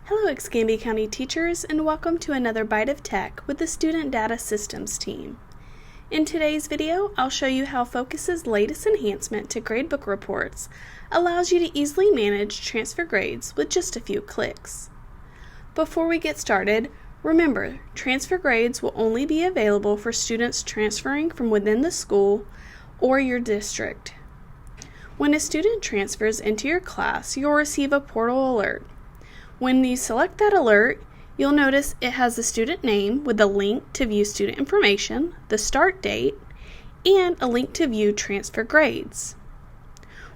Hello Escambia County teachers, and welcome to another Byte of Tech with the Student Data Systems team. In today's video, I'll show you how Focus's latest enhancement to gradebook reports allows you to easily manage transfer grades with just a few clicks. Before we get started, remember, transfer grades will only be available for students transferring from within the school or your district. When a student transfers into your class, you'll receive a portal alert. When you select that alert, you'll notice it has the student name with a link to view student information, the start date, and a link to view transfer grades.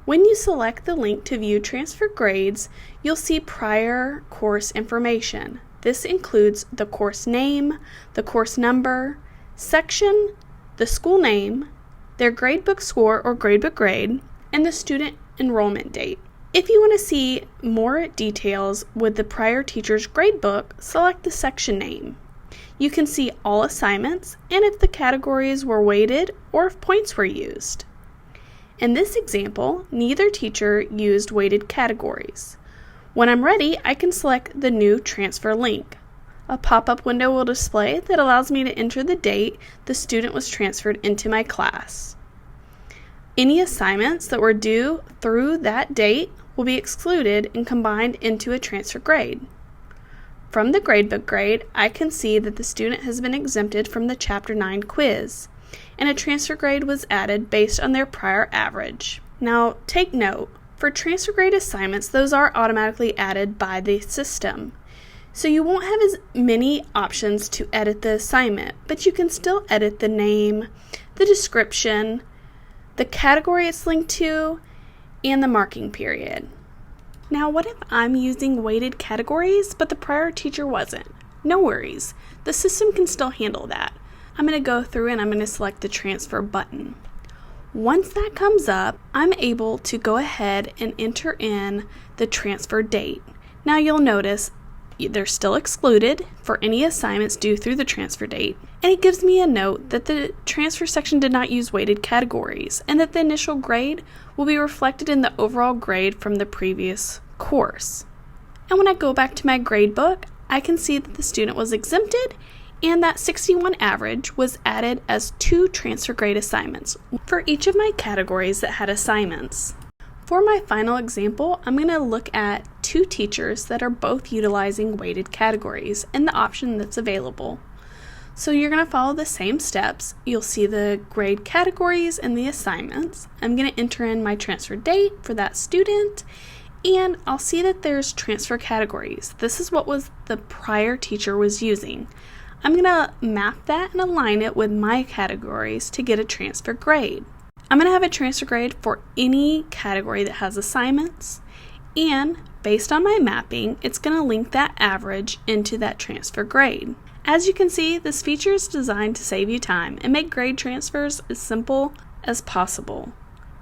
When you select the link to view transfer grades, you'll see prior course information. This includes the course name, the course number, section, the school name, their gradebook score or gradebook grade, and the student enrollment date. If you want to see more details with the prior teacher's gradebook, select the section name. You can see all assignments and if the categories were weighted or if points were used. In this example, neither teacher used weighted categories. When I'm ready, I can select the new transfer link. A pop-up window will display that allows me to enter the date the student was transferred into my class. Any assignments that were due through that date will be excluded and combined into a transfer grade. From the gradebook grade, I can see that the student has been exempted from the Chapter 9 quiz, and a transfer grade was added based on their prior average. Now, take note, for transfer grade assignments, those are automatically added by the system. So you won't have as many options to edit the assignment, but you can still edit the name, the description, the category it's linked to, and the marking period. Now, what if I'm using weighted categories, but the prior teacher wasn't? No worries. The system can still handle that. I'm going to go through and I'm going to select the transfer button. Once that comes up, I'm able to go ahead and enter in the transfer date. Now you'll notice they're still excluded for any assignments due through the transfer date, and it gives me a note that the transfer section did not use weighted categories and that the initial grade will be reflected in the overall grade from the previous course. And when I go back to my grade book, I can see that the student was exempted and that 61 average was added as 2 transfer grade assignments for each of my categories that had assignments. For my final example, I'm going to look at 2 teachers that are both utilizing weighted categories and the option that's available. So you're going to follow the same steps. You'll see the grade categories and the assignments. I'm going to enter in my transfer date for that student, and I'll see that there's transfer categories. This is what the prior teacher was using. I'm going to map that and align it with my categories to get a transfer grade. I'm going to have a transfer grade for any category that has assignments, and based on my mapping, it's going to link that average into that transfer grade. As you can see, this feature is designed to save you time and make grade transfers as simple as possible.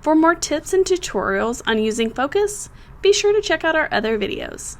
For more tips and tutorials on using Focus, be sure to check out our other videos.